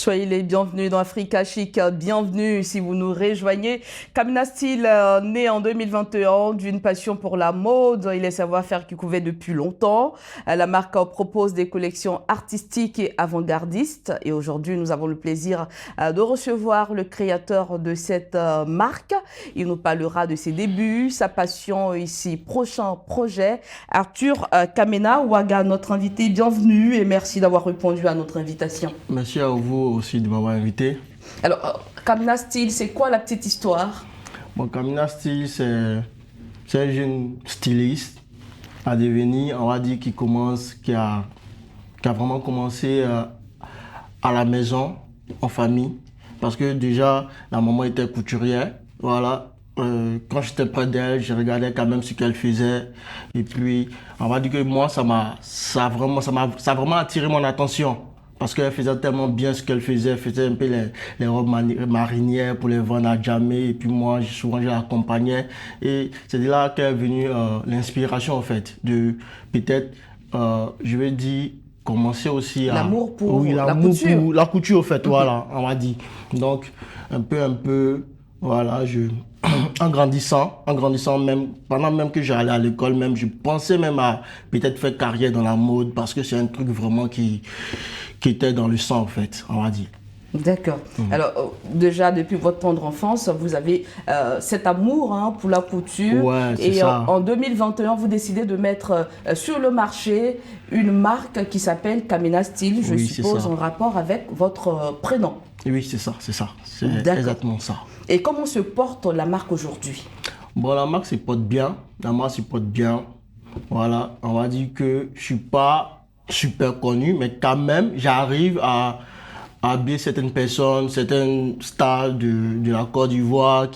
Soyez les bienvenus dans Africa Chic, bienvenue si vous nous rejoignez. Kamina Style, né en 2021 d'une passion pour la mode et les savoir-faire qui couvaient depuis longtemps. La marque propose des collections artistiques et avant-gardistes et aujourd'hui nous avons le plaisir de recevoir le créateur de cette marque. Il nous parlera de ses débuts, sa passion et ses prochains projets. Arthur Kamena Ouaga, notre invité, bienvenue et merci d'avoir répondu à notre invitation. Merci à vous aussi de m'avoir invité. Alors, Kamina Style, c'est quoi la petite histoire? Bon, Kamina Style, c'est un jeune styliste à devenir, on va dire, qui a vraiment commencé à la maison, en famille. Parce que déjà, la maman était couturière, voilà. Quand j'étais près d'elle, je regardais quand même ce qu'elle faisait. Et puis, on va dire que moi, ça a vraiment attiré mon attention. Parce qu'elle faisait tellement bien ce qu'elle faisait. Elle faisait un peu les robes marinières pour les vendre à jamais. Et puis moi, souvent, je l'accompagnais. Et c'est de là qu'est venue l'inspiration, en fait. De peut-être, je vais dire, commencer aussi à... L'amour pour la couture. Pour la couture, en fait, voilà, on va dire. Donc, un peu, voilà, en grandissant même, pendant même que j'allais à l'école, même, je pensais même à peut-être faire carrière dans la mode parce que c'est un truc vraiment qui était dans le sang, en fait, on va dire. D'accord. Alors, déjà, depuis votre tendre enfance, vous avez cet amour pour la couture. Ouais, c'est et ça. En 2021, vous décidez de mettre sur le marché une marque qui s'appelle Kamina Style, je Oui, suppose, c'est ça. en rapport avec votre prénom. Oui, c'est ça. C'est D'accord. exactement ça. Et comment se porte la marque aujourd'hui? Bon, la marque se porte bien. Voilà, on va dire que je suis pas super connu, mais quand même, j'arrive à habiller certaines personnes, certaines stars de la Côte d'Ivoire,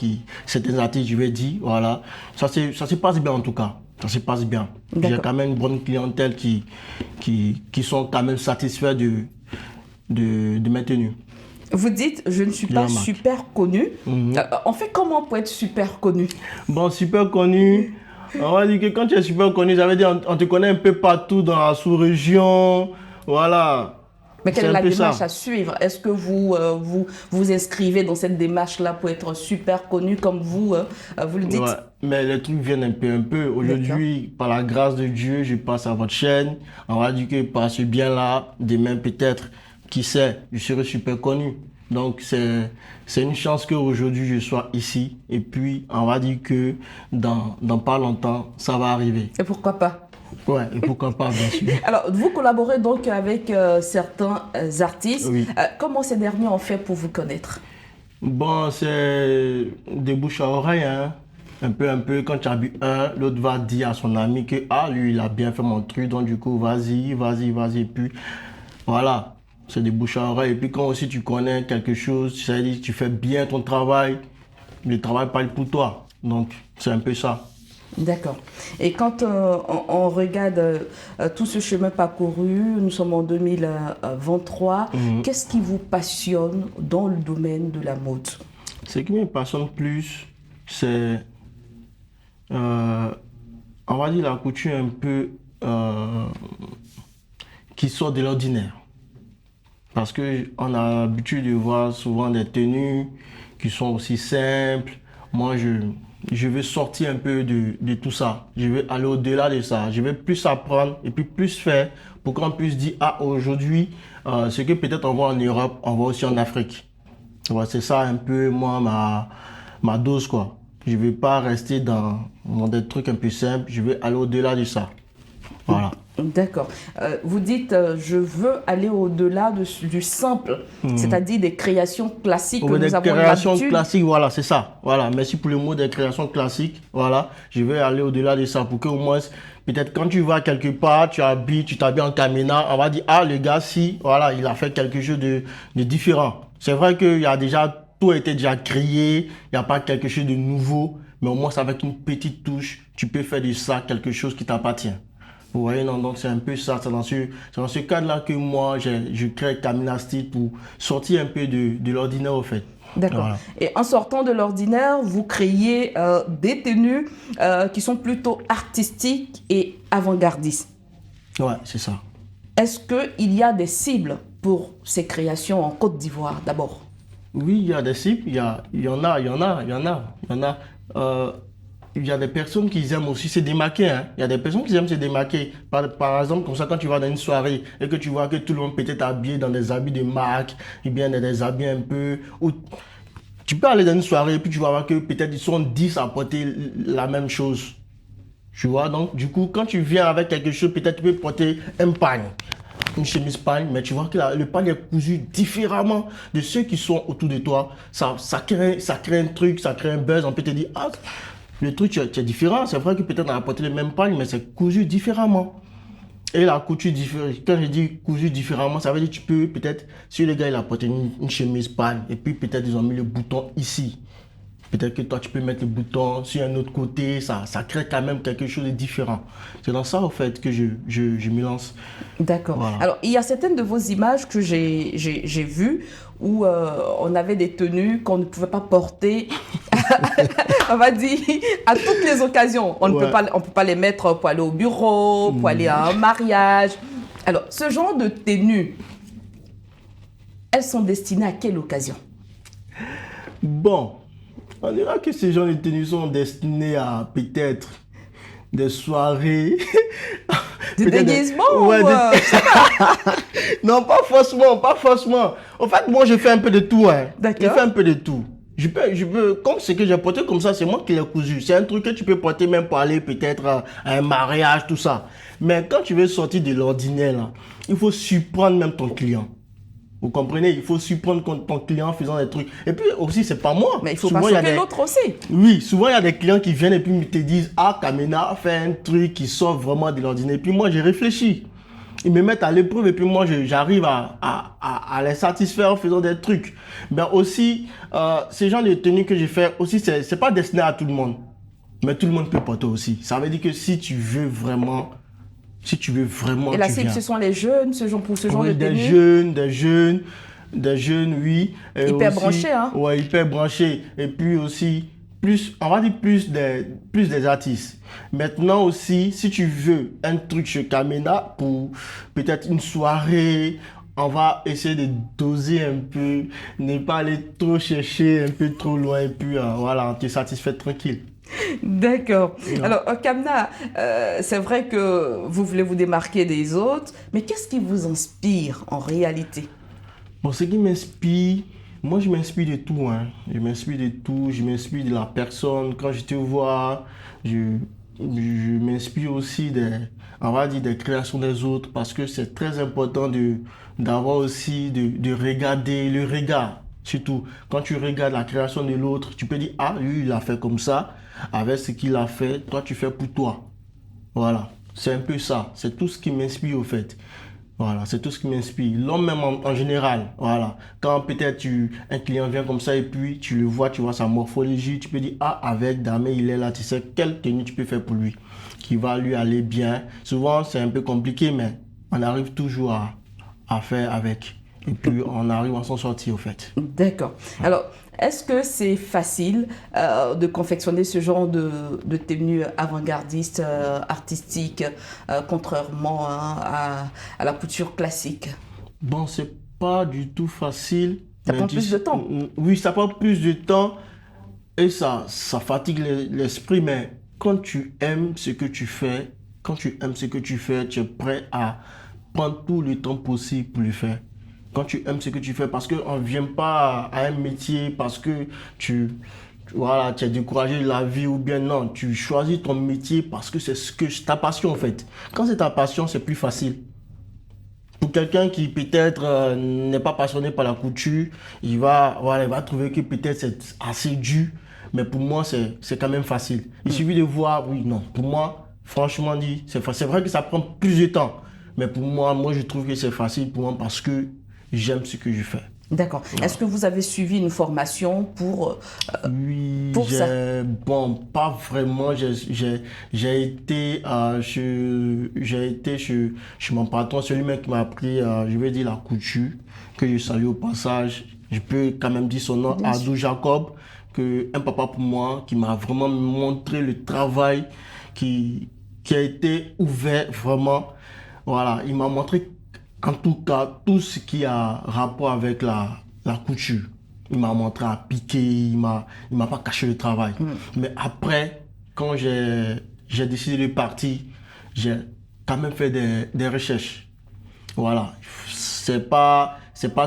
certains artistes, je vais dire, voilà. Ça se passe bien en tout cas. Ça se passe bien. J'ai quand même une bonne clientèle qui sont quand même satisfaits de mes tenues. Vous dites, je ne suis pas super connu. On fait comment pour être super connu? Bon, super connu, on va dire que quand tu es super connu, ça veut dire on te connaît un peu partout dans la sous-région, voilà. Mais quelle est la démarche ça à suivre? Est-ce que vous inscrivez dans cette démarche-là pour être super connu comme vous le dites? Ouais, mais les trucs viennent un peu. Aujourd'hui, par la grâce de Dieu, je passe à votre chaîne. On va dire que par ce bien-là, demain peut-être, qui sait, je serai super connu. Donc c'est une chance qu'aujourd'hui je sois ici. Et puis on va dire que dans pas longtemps, ça va arriver. Et pourquoi pas? Ouais, et pourquoi pas, bien sûr. Alors, vous collaborez donc avec certains artistes. Oui. Comment ces derniers ont fait pour vous connaître? Bon, c'est des bouches à oreille, hein. Un peu, quand tu as bu un, l'autre va dire à son ami que lui, il a bien fait mon truc, donc du coup, vas-y. Et puis, voilà. C'est des bouches à oreille. Et puis quand aussi tu connais quelque chose, c'est-à-dire tu fais bien ton travail, le travail parle pour toi. Donc c'est un peu ça. D'accord. Et quand on regarde tout ce chemin parcouru, nous sommes en 2023, qu'est-ce qui vous passionne dans le domaine de la mode? Ce qui me passionne plus, c'est, on va dire, la couture un peu qui sort de l'ordinaire. Parce qu'on a l'habitude de voir souvent des tenues qui sont aussi simples. Moi, je veux sortir un peu de tout ça. Je veux aller au-delà de ça. Je veux plus apprendre et puis plus faire pour qu'on puisse dire, aujourd'hui, ce que peut-être on voit en Europe, on voit aussi en Afrique. C'est ça un peu, moi, ma dose, quoi. Je ne veux pas rester dans des trucs un peu simples. Je veux aller au-delà de ça. Voilà. D'accord. Vous dites, je veux aller au-delà du simple, c'est-à-dire des créations classiques que nous avons l'habitude. Des créations classiques, voilà, c'est ça. Voilà, merci pour le mot des créations classiques. Voilà, je vais aller au-delà de ça pour que au moins, peut-être quand tu vas quelque part, tu t'habilles en Kamina, on va dire, le gars, si, voilà, il a fait quelque chose de différent. C'est vrai qu'il y a déjà, tout a été déjà créé, il n'y a pas quelque chose de nouveau, mais au moins, avec une petite touche, tu peux faire de ça quelque chose qui t'appartient. Vous voyez, non, donc c'est un peu ça, c'est dans ce cadre-là que moi, je crée Kamina Style pour sortir un peu de l'ordinaire, au fait. D'accord. Voilà. Et en sortant de l'ordinaire, vous créez des tenues qui sont plutôt artistiques et avant-gardistes. Ouais, c'est ça. Est-ce qu'il y a des cibles pour ces créations en Côte d'Ivoire d'abord? Oui, il y a des cibles, il y en a. Il y a des personnes qui aiment aussi se démarquer, hein. Il y a des personnes qui aiment se démarquer. Par exemple, comme ça, quand tu vas dans une soirée et que tu vois que tout le monde peut être habillé dans des habits de marque, ou bien des habits un peu... Ou tu peux aller dans une soirée et puis tu vas voir que peut-être ils sont 10 à porter la même chose. Tu vois, donc du coup, quand tu viens avec quelque chose, peut-être tu peux porter un pagne, une chemise pagne, mais tu vois que le pagne est cousu différemment de ceux qui sont autour de toi. Ça crée un truc, ça crée un buzz. On peut te dire, ah, le truc tu es différent. C'est vrai que peut-être on a porté le même pagne, mais c'est cousu différemment. Et la couture différente, quand je dis cousu différemment, ça veut dire que tu peux peut-être, si le gars il a porté une chemise pagne, et puis peut-être ils ont mis le bouton ici. Peut-être que toi, tu peux mettre le bouton sur un autre côté, ça crée quand même quelque chose de différent. C'est dans ça, au fait, que je me lance. D'accord. Voilà. Alors, il y a certaines de vos images que j'ai vues où on avait des tenues qu'on ne pouvait pas porter, on va dire, à toutes les occasions. On ne peut pas les mettre pour aller au bureau, pour aller à un mariage. Alors, ce genre de tenues, elles sont destinées à quelle occasion? Bon, on dira que ces gens de tenues sont destinés à peut-être des soirées. De déguisement ouais, non, pas forcément. En fait, moi, je fais un peu de tout. Hein. D'accord. Je fais un peu de tout. Je peux, comme ce que j'ai porté comme ça, c'est moi qui l'ai cousu. C'est un truc que tu peux porter même pour aller peut-être à un mariage, tout ça. Mais quand tu veux sortir de l'ordinaire, là, il faut surprendre même ton client. Vous comprenez? Il faut surprendre ton client en faisant des trucs. Et puis aussi, c'est pas moi. Mais il faut pas choquer l'autre aussi. Oui, souvent il y a des clients qui viennent et puis ils te disent, ah, Kamena fait un truc qui sort vraiment de l'ordinaire. Et puis moi, j'ai réfléchi. Ils me mettent à l'épreuve et puis moi, j'arrive à les satisfaire en faisant des trucs. Mais aussi, ces genres de tenues que j'ai fait aussi, c'est pas destiné à tout le monde. Mais tout le monde peut porter aussi. Ça veut dire que si tu veux vraiment... Et la cible, ce sont les jeunes, pour ce genre de tenue. Des jeunes, oui. Et hyper aussi, branchés, hein? Ouais, hyper branchés. Et puis aussi, on va dire plus des artistes. Maintenant aussi, si tu veux un truc chez Kamena pour peut-être une soirée, on va essayer de doser un peu, ne pas aller trop chercher un peu trop loin et puis voilà, on te satisfait tranquille. D'accord. Alors, Kamena, c'est vrai que vous voulez vous démarquer des autres, mais qu'est-ce qui vous inspire en réalité? Bon, ce qui m'inspire, moi je m'inspire de tout. Hein. Je m'inspire de tout, je m'inspire de la personne. Quand je te vois, je m'inspire aussi on va dire, des créations des autres parce que c'est très important d'avoir aussi, de regarder le regard. Surtout, quand tu regardes la création de l'autre, tu peux dire, ah, lui, il a fait comme ça. Avec ce qu'il a fait, toi, tu fais pour toi. Voilà, c'est un peu ça. C'est tout ce qui m'inspire, au fait. Voilà, c'est tout ce qui m'inspire. L'homme même en général, voilà. Quand peut-être un client vient comme ça et puis tu le vois, tu vois sa morphologie, tu peux dire, ah, avec Damé, il est là, tu sais quelle tenue tu peux faire pour lui, qui va lui aller bien. Souvent, c'est un peu compliqué, mais on arrive toujours à faire avec. Et puis, on arrive à s'en sortir, au fait. D'accord. Alors, est-ce que c'est facile de confectionner ce genre de tenue avant-gardiste, artistique, contrairement à la couture classique? Bon, c'est pas du tout facile. Ça prend plus de temps. Oui, ça prend plus de temps et ça fatigue l'esprit, mais quand tu aimes ce que tu fais, tu es prêt à prendre tout le temps possible pour le faire. Quand tu aimes ce que tu fais, parce qu'on ne vient pas à un métier parce que tu es découragé de la vie ou bien non, tu choisis ton métier parce que c'est ta passion en fait. Quand c'est ta passion, c'est plus facile. Pour quelqu'un qui peut-être n'est pas passionné par la couture, il va trouver que peut-être c'est assez dur, mais pour moi c'est quand même facile. Il suffit de voir, oui, non, pour moi, franchement dit, c'est vrai que ça prend plus de temps, mais pour moi je trouve que c'est facile pour moi parce que j'aime ce que je fais. D'accord. Voilà. Est-ce que vous avez suivi une formation pour ça? Bon, pas vraiment. J'ai été chez mon patron, celui qui m'a appris, je vais dire, la couture, que je salue au passage. Je peux quand même dire son nom, Adou Jacob, un papa pour moi, qui m'a vraiment montré le travail qui a été ouvert vraiment. Voilà, il m'a montré En tout cas, tout ce qui a rapport avec la couture. Il m'a montré à piquer, il m'a pas caché le travail. Mais après, quand j'ai décidé de partir, j'ai quand même fait des recherches. Voilà. C'est pas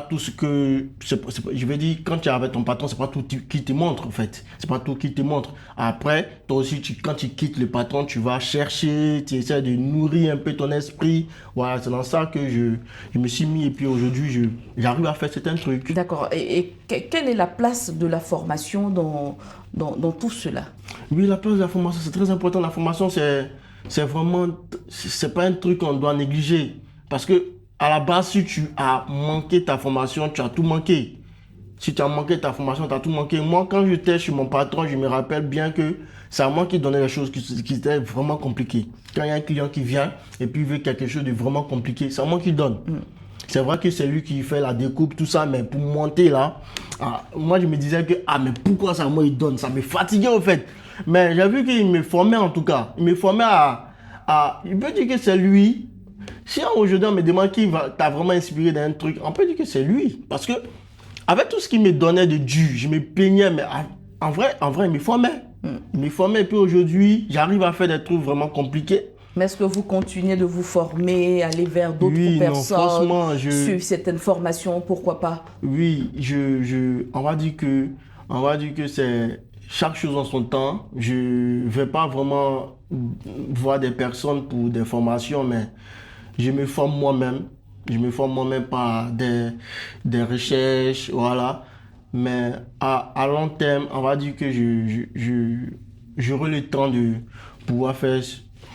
tout ce que, je veux dire, quand tu es avec ton patron, c'est pas tout qui te montre, en fait. C'est pas tout qui te montre. Après, toi aussi, quand tu quittes le patron, tu vas chercher, tu essaies de nourrir un peu ton esprit. Voilà, c'est dans ça que je me suis mis et puis aujourd'hui, j'arrive à faire certains trucs. D'accord. Quelle est la place de la formation dans tout cela? Oui, la place de la formation, c'est très important. La formation, c'est vraiment, c'est pas un truc qu'on doit négliger. Parce que, à la base, si tu as manqué ta formation, tu as tout manqué. Si tu as manqué ta formation, tu as tout manqué. Moi, quand j'étais chez mon patron, je me rappelle bien que c'est à moi qui donnait les choses qui étaient vraiment compliquées. Quand il y a un client qui vient et puis il veut quelque chose de vraiment compliqué, c'est à moi qui donne. C'est vrai que c'est lui qui fait la découpe, tout ça, mais pour monter là, moi je me disais que, mais pourquoi ça moi il donne? Ça me fatiguait au fait. Mais j'ai vu qu'il me formait en tout cas. Il me formait il peut dire que c'est lui. Si aujourd'hui on me demande qui t'a vraiment inspiré d'un truc, on peut dire que c'est lui. Parce que, avec tout ce qu'il me donnait de dû, je me plaignais, mais en vrai, il me formait. Il me formait, et puis aujourd'hui, j'arrive à faire des trucs vraiment compliqués. Mais est-ce que vous continuez de vous former, aller vers d'autres personnes, franchement, suivre certaines formations, pourquoi pas? Oui, on va dire que c'est chaque chose en son temps. Je ne vais pas vraiment voir des personnes pour des formations, mais je me forme moi-même. Je me forme moi-même par des recherches, voilà. Mais à long terme, on va dire que j'aurai le temps de pouvoir faire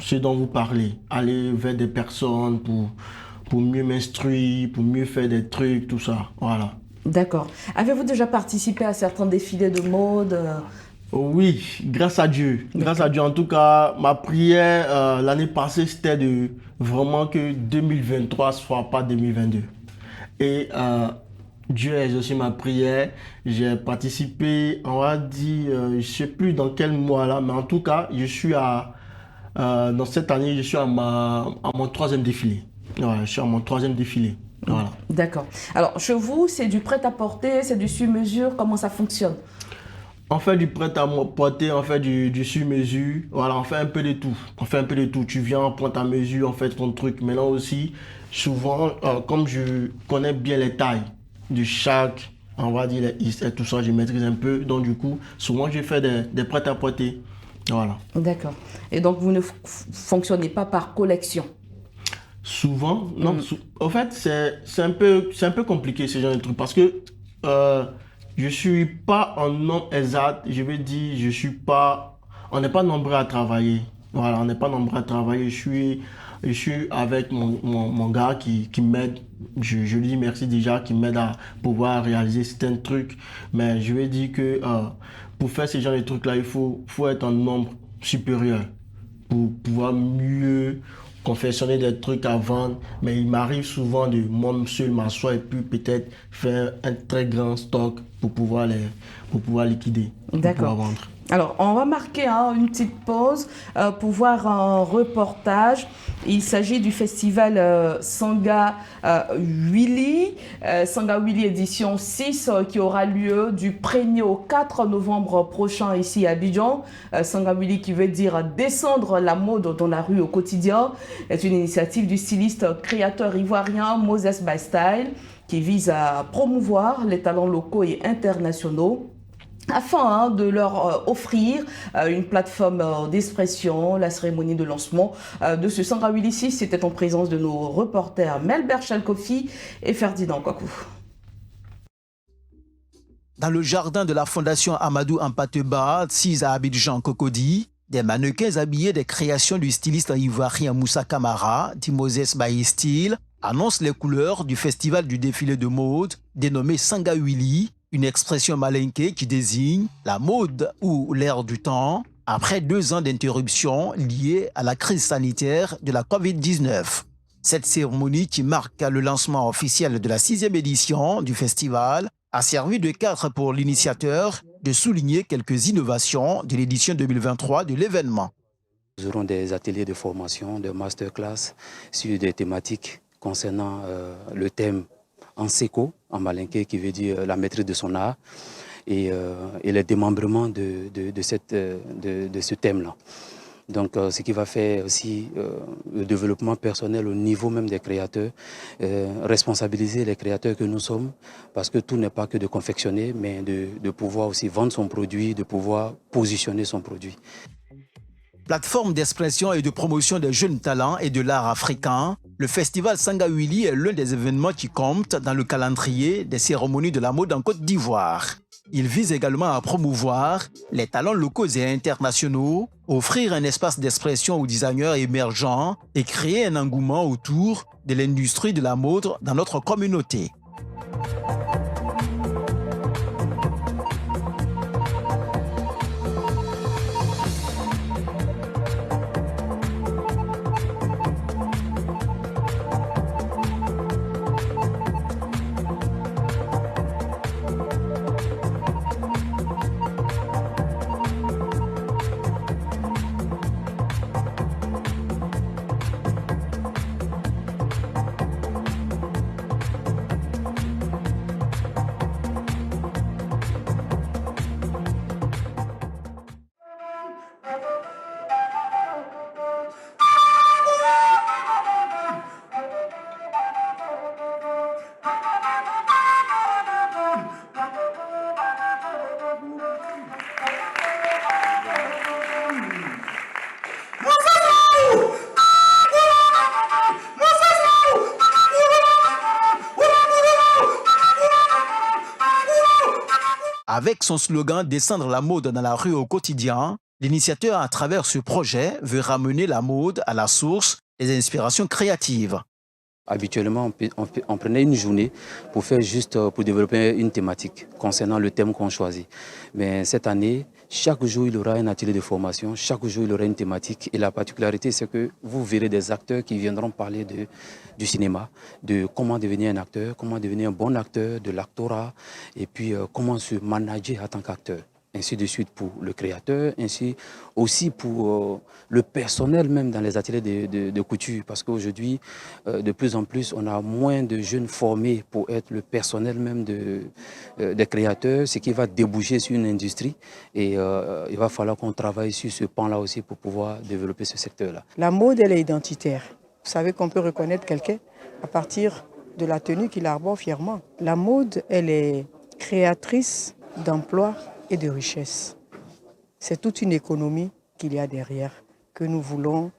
ce dont vous parlez. Aller vers des personnes pour mieux m'instruire, pour mieux faire des trucs, tout ça. Voilà. D'accord. Avez-vous déjà participé à certains défilés de mode? Oui, grâce à Dieu. Grâce à Dieu. En tout cas, ma prière l'année passée, c'était de vraiment que 2023 ne soit pas 2022. Et Dieu a exaucé ma prière. J'ai participé, on va dire, je ne sais plus dans quel mois là, mais en tout cas, dans cette année, je suis à mon troisième défilé. Voilà, je suis à mon troisième défilé. Voilà. D'accord. Alors, chez vous, c'est du prêt-à-porter, c'est du sur-mesure, comment ça fonctionne? On fait du prêt-à-porter, on fait du sur-mesure. Voilà, on fait un peu de tout. On fait un peu de tout. Tu viens, on prend ta mesure, on fait ton truc. Maintenant aussi, souvent, comme je connais bien les tailles de chaque, on va dire les is et tout ça, je maîtrise un peu. Donc du coup, souvent, je fais des prêt-à-porter. Voilà. D'accord. Et donc, vous ne fonctionnez pas par collection? Souvent, non. En fait, c'est un peu compliqué ce genre de truc parce que je suis pas un nombre exact. Je vais dire, on n'est pas nombreux à travailler. Voilà, on n'est pas nombreux à travailler. Je suis avec mon gars qui m'aide. Je lui dis merci déjà, qui m'aide à pouvoir réaliser certains trucs. Mais je vais dire que pour faire ce genre de trucs-là, il faut être un nombre supérieur pour pouvoir mieux confectionner des trucs à vendre. Mais il m'arrive souvent de moi seul m'asseoir et puis peut-être faire un très grand stock pour pouvoir liquider, pour pouvoir vendre. Alors, on va marquer une petite pause pour voir un reportage. Il s'agit du festival Sanga Willy, Sanga Willy édition 6 qui aura lieu du 1er au 4 novembre prochain ici à Abidjan. Sanga Willy qui veut dire descendre la mode dans la rue au quotidien est une initiative du styliste créateur ivoirien Moses by Style qui vise à promouvoir les talents locaux et internationaux afin de leur offrir une plateforme d'expression. La cérémonie de lancement de ce Sanga Willy 6 c'était en présence de nos reporters Melber Chalkofi et Ferdinand Kwaku. Dans le jardin de la fondation Amadou Ampateba, 6 à Abidjan Cocody, des mannequins habillés des créations du styliste ivoirien Moussa Camara, dit Moses by Style, annoncent les couleurs du festival du défilé de mode dénommé Sanga Willy, une expression malinké qui désigne la mode ou l'ère du temps, après 2 ans d'interruption liée à la crise sanitaire de la Covid-19. Cette cérémonie qui marque le lancement officiel de la 6e édition du festival a servi de cadre pour l'initiateur de souligner quelques innovations de l'édition 2023 de l'événement. Nous aurons des ateliers de formation, des masterclass sur des thématiques concernant le thème Enseko, en malinké, qui veut dire la maîtrise de son art, et le démembrement de ce thème-là. Donc, ce qui va faire aussi le développement personnel au niveau même des créateurs, responsabiliser les créateurs que nous sommes, parce que tout n'est pas que de confectionner, mais de pouvoir aussi vendre son produit, de pouvoir positionner son produit. Plateforme d'expression et de promotion des jeunes talents et de l'art africain, le festival Sangawili est l'un des événements qui compte dans le calendrier des cérémonies de la mode en Côte d'Ivoire. Il vise également à promouvoir les talents locaux et internationaux, offrir un espace d'expression aux designers émergents et créer un engouement autour de l'industrie de la mode dans notre communauté. Avec son slogan « Descendre la mode dans la rue au quotidien », l'initiateur à travers ce projet veut ramener la mode à la source des inspirations créatives. Habituellement, on prenait une journée pour faire juste pour développer une thématique concernant le thème qu'on choisit. Mais cette année, chaque jour, il y aura un atelier de formation, chaque jour, il y aura une thématique. Et la particularité, c'est que vous verrez des acteurs qui viendront parler du cinéma, de comment devenir un acteur, comment devenir un bon acteur, de l'actorat, et puis comment se manager en tant qu'acteur. Ainsi de suite pour le créateur, ainsi aussi pour le personnel même dans les ateliers de couture. Parce qu'aujourd'hui, de plus en plus, on a moins de jeunes formés pour être le personnel même des créateurs, ce qui va déboucher sur une industrie. Et il va falloir qu'on travaille sur ce pan-là aussi pour pouvoir développer ce secteur-là. La mode, elle est identitaire. Vous savez qu'on peut reconnaître quelqu'un à partir de la tenue qu'il arbore fièrement. La mode, elle est créatrice d'emplois et de richesse. C'est toute une économie qu'il y a derrière, que nous voulons,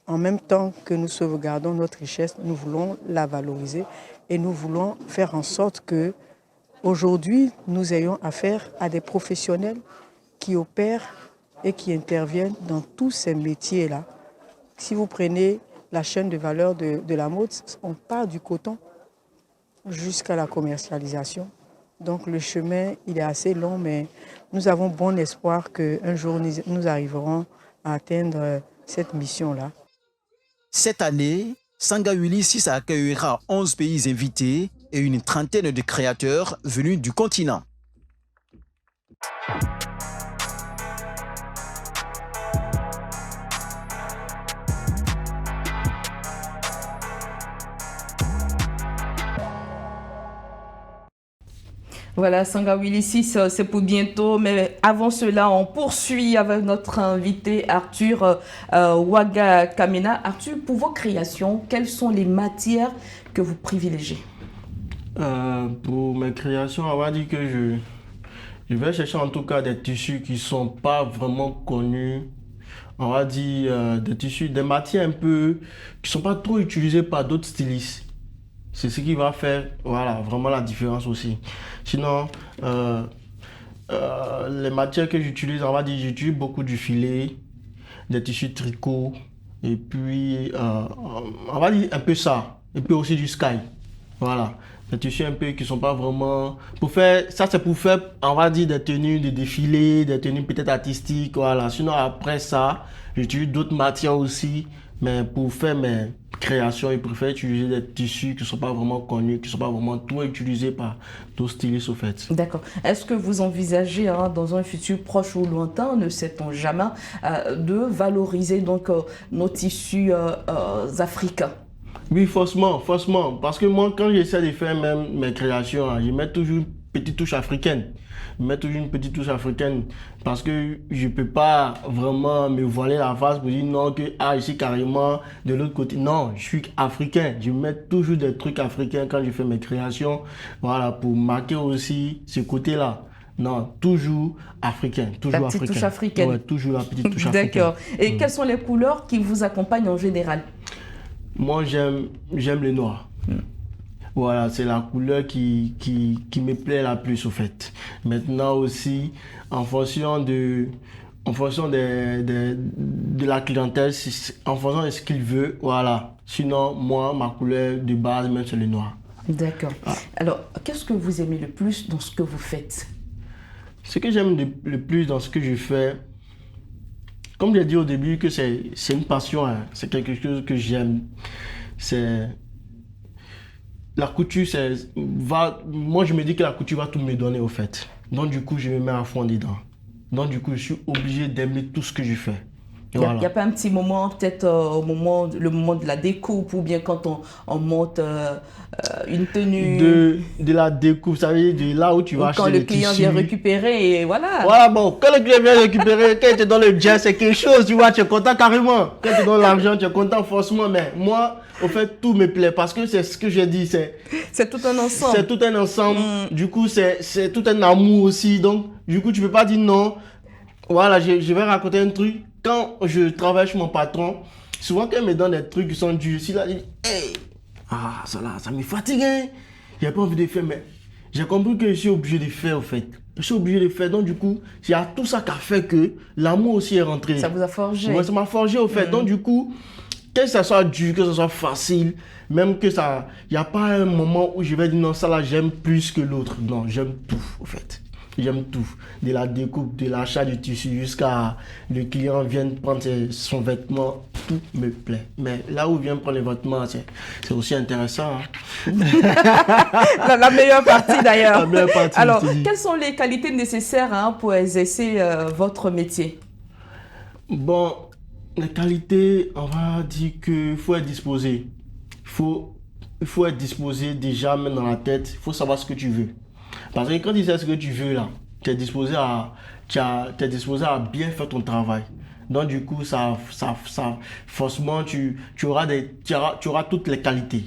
en même temps que nous sauvegardons notre richesse, nous voulons la valoriser et nous voulons faire en sorte que aujourd'hui nous ayons affaire à des professionnels qui opèrent et qui interviennent dans tous ces métiers-là. Si vous prenez la chaîne de valeur de la mode, on part du coton jusqu'à la commercialisation. Donc le chemin, il est assez long, mais nous avons bon espoir qu'un jour, nous arriverons à atteindre cette mission-là. Cette année, Sangawili 6 accueillera 11 pays invités et une trentaine de créateurs venus du continent. Voilà, Sangawili 6, c'est pour bientôt. Mais avant cela, on poursuit avec notre invité Arthur Waga Kamena. Arthur, pour vos créations, quelles sont les matières que vous privilégiez? Pour mes créations, on va dire que je vais chercher en tout cas des tissus qui ne sont pas vraiment connus. On va dire des tissus, des matières un peu qui ne sont pas trop utilisées par d'autres stylistes. C'est ce qui va faire voilà, vraiment la différence aussi. Sinon, les matières que j'utilise, on va dire j'utilise beaucoup du filet, des tissus tricot, et puis on va dire un peu ça, et puis aussi du sky. Voilà, des tissus un peu qui ne sont pas vraiment... Pour faire, ça c'est pour faire, on va dire, des tenues de défilé, des tenues peut-être artistiques, voilà. Sinon après ça, j'utilise d'autres matières aussi, mais pour faire mes créations, je préfère utiliser des tissus qui ne sont pas vraiment connus, qui ne sont pas vraiment trop utilisés par d'autres stylistes au fait. D'accord. Est-ce que vous envisagez, dans un futur proche ou lointain, ne sait-on jamais, de valoriser donc nos tissus africains? Oui, forcément. Parce que moi, quand j'essaie de faire même mes créations, hein, je mets toujours une petite touche africaine. Je mets toujours une petite touche africaine parce que je ne peux pas vraiment me voiler la face pour dire non, que je suis carrément de l'autre côté. Non, je suis africain. Je mets toujours des trucs africains quand je fais mes créations. Voilà, pour marquer aussi ce côté-là. Non, toujours africain. Toujours La petite africain. touche africaine. Ouais, toujours la petite touche africaine. D'accord. Et quelles sont les couleurs qui vous accompagnent en général? Moi, j'aime le noir. Voilà, c'est la couleur qui me plaît la plus, au fait. Maintenant aussi, en fonction de la clientèle, en fonction de ce qu'il veut, voilà. Sinon, moi, ma couleur de base, même, c'est le noir. D'accord. Alors, qu'est-ce que vous aimez le plus dans ce que vous faites? Ce que j'aime le plus dans ce que je fais, comme j'ai dit au début, que c'est une passion, hein. C'est quelque chose que j'aime. C'est... La couture, moi je me dis que la couture va tout me donner au fait. Donc du coup, je me mets à fond dedans. Donc du coup, je suis obligé d'aimer tout ce que je fais. Il n'y a pas un petit moment, peut-être le moment de la découpe ou bien quand on monte une tenue. De la découpe, ça veut dire de là où tu vas acheter quand le des client tissus. vient récupérer et voilà. Voilà, bon, quand le client vient récupérer, quand il te donne le jazz, c'est quelque chose, tu vois, tu es content carrément. Quand il te donne l'argent, tu es content forcément. Mais moi, au fait, tout me plaît parce que c'est ce que j'ai dit, c'est tout un ensemble. C'est tout un ensemble. Du coup, c'est tout un amour aussi. Donc, du coup, tu peux pas dire non. Voilà, je vais raconter un truc. Quand je travaille chez mon patron, souvent quand il me donne des trucs qui sont durs, si là, il dit, hey, ça là, ça me fatigue. Hein. J'ai pas envie de faire, mais j'ai compris que je suis obligé de faire, au fait. Je suis obligé de faire. Donc, du coup, il y a tout ça qui a fait que l'amour aussi est rentré. Ça vous a forgé. Ouais, ça m'a forgé, au fait. Donc, du coup, que ça soit dur, que ça soit facile, même que ça... Il n'y a pas un moment où je vais dire non, ça là, j'aime plus que l'autre. Non, j'aime tout, au fait. J'aime tout. De la découpe, de l'achat du tissu jusqu'à le client vienne prendre son vêtement, tout me plaît. Mais là où vient prendre les vêtements, c'est aussi intéressant. Hein. la meilleure partie d'ailleurs. La meilleure partie. Alors, quelles sont les qualités nécessaires pour exercer votre métier? Bon, les qualités, on va dire qu'il faut être disposé. Il faut être disposé déjà, même dans la tête. Il faut savoir ce que tu veux. Parce que quand tu sais ce que tu veux là, tu es disposé à bien faire ton travail. Donc du coup, forcément, tu auras toutes les qualités.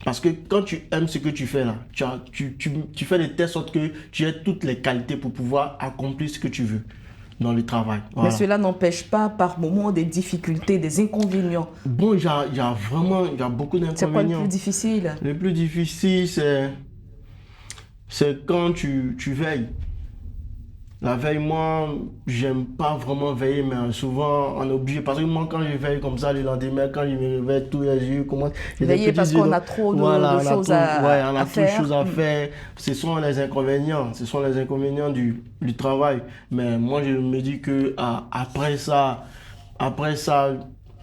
Parce que quand tu aimes ce que tu fais là, tu fais de telle sorte que tu aies toutes les qualités pour pouvoir accomplir ce que tu veux dans le travail. Voilà. Mais cela n'empêche pas par moments des difficultés, des inconvénients. Bon, il y a beaucoup d'inconvénients. C'est quoi le plus difficile? Le plus difficile, c'est quand tu veilles. La veille, moi, j'aime pas vraiment veiller, mais souvent on est obligé. Parce que moi, quand je veille comme ça le lendemain, quand je me réveille, tous les yeux commencent. Veiller parce qu'on a trop de choses à faire. On a trop de choses à faire. Ce sont les inconvénients. Ce sont les inconvénients du travail. Mais moi, je me dis que après ça,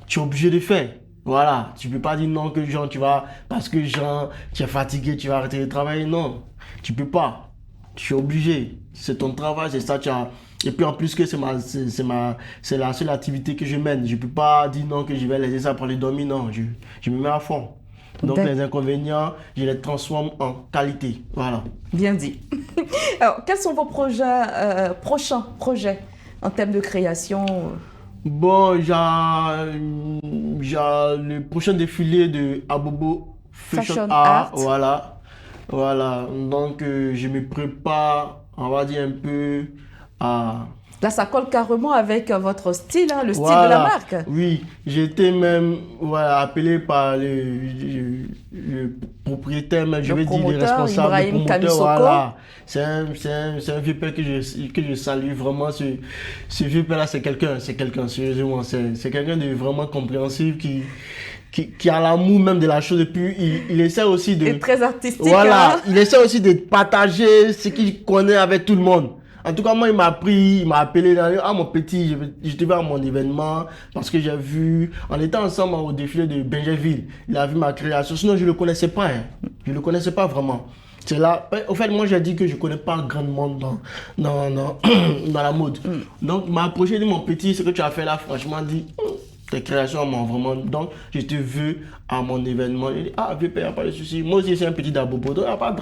tu es obligé de faire. Voilà. Tu peux pas dire non que genre, parce que genre, tu es fatigué, tu vas arrêter de travailler. Non, tu peux pas. Tu es obligé. C'est ton travail, c'est ça. Et puis en plus que c'est la seule activité que je mène. Je ne peux pas dire non que je vais laisser ça pour les dormir. Non, je me mets à fond. Donc les inconvénients, je les transforme en qualité. Voilà. Bien dit. Alors, quels sont vos prochains projets en termes de création? Bon, j'ai le prochain défilé de Abobo Fashion Art. Voilà, donc je me prépare, on va dire un peu à... Là, ça colle carrément avec votre style, hein, le style de la marque. Oui, j'ai été même appelé par le propriétaire, mais je vais dire le responsable, Ibrahim le promoteur. Kamisoko. Voilà. C'est un vieux père que je salue vraiment. Ce vieux père-là, c'est quelqu'un, sérieusement. C'est quelqu'un de vraiment compréhensif qui a l'amour même de la chose. Et puis, il essaie aussi de... Et très artistique. Voilà, hein? il essaie aussi de partager ce qu'il connaît avec tout le monde. En tout cas, moi, il m'a appelé, mon petit, je te vais à mon événement parce que j'ai vu, on était ensemble au défilé de Benjerville. Il a vu ma création, sinon je ne le connaissais pas. Hein. Je ne le connaissais pas vraiment. C'est là, au fait, moi, j'ai dit que je ne connais pas grand monde dans la mode. Donc, il m'a approché, dit, mon petit, ce que tu as fait là, franchement, dit, tes créations m'ont vraiment... Donc, je te veux à mon événement. Il dit, ah, VP, il n'y a pas de souci. Moi aussi, c'est un petit dabobo. Donc, il n'y a pas de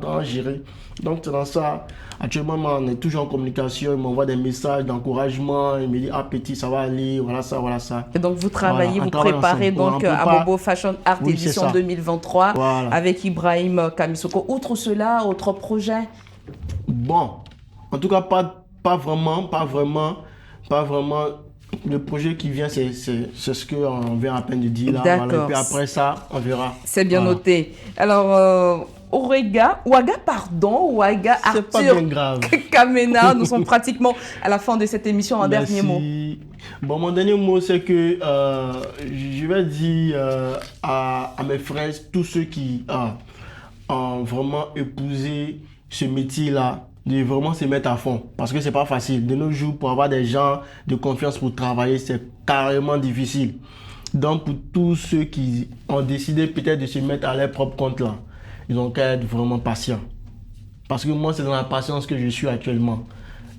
drap à gérer. Donc, c'est dans ça. Actuellement, on est toujours en communication. Il m'envoie des messages d'encouragement. Il me dit, ah, petit, ça va aller. Voilà ça, voilà ça. Et donc, vous travaillez, voilà, vous préparez donc Abobo Fashion Art oui, édition 2023 voilà. avec Ibrahim Kamissoko. Outre cela, autre projet? Bon, en tout cas, pas vraiment. Le projet qui vient, c'est ce qu'on vient à peine de dire là. Voilà. Et puis après ça, on verra. C'est bien noté. Alors, Ouaga, c'est pas bien grave. Kamena, nous sommes pratiquement à la fin de cette émission. Un dernier mot. Bon, mon dernier mot, c'est que je vais dire à mes frères, tous ceux qui ont vraiment épousé ce métier-là, de vraiment se mettre à fond. Parce que c'est pas facile. De nos jours, pour avoir des gens de confiance pour travailler, c'est carrément difficile. Donc, pour tous ceux qui ont décidé peut-être de se mettre à leur propre compte là, ils ont qu'à être vraiment patients. Parce que moi, c'est dans la patience que je suis actuellement.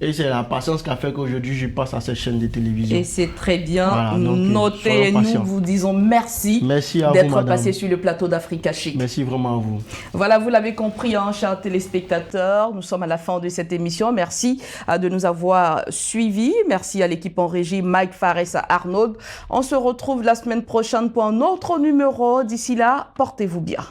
Et c'est la patience qui a fait qu'aujourd'hui, je passe à cette chaîne de télévision. Et c'est très bien voilà, donc, noté. Nous vous disons merci d'être passé sur le plateau d'Africa Chic. Merci vraiment à vous. Voilà, vous l'avez compris, hein, chers téléspectateurs. Nous sommes à la fin de cette émission. Merci de nous avoir suivis. Merci à l'équipe en régie, Mike Fares, Arnaud. On se retrouve la semaine prochaine pour un autre numéro. D'ici là, portez-vous bien.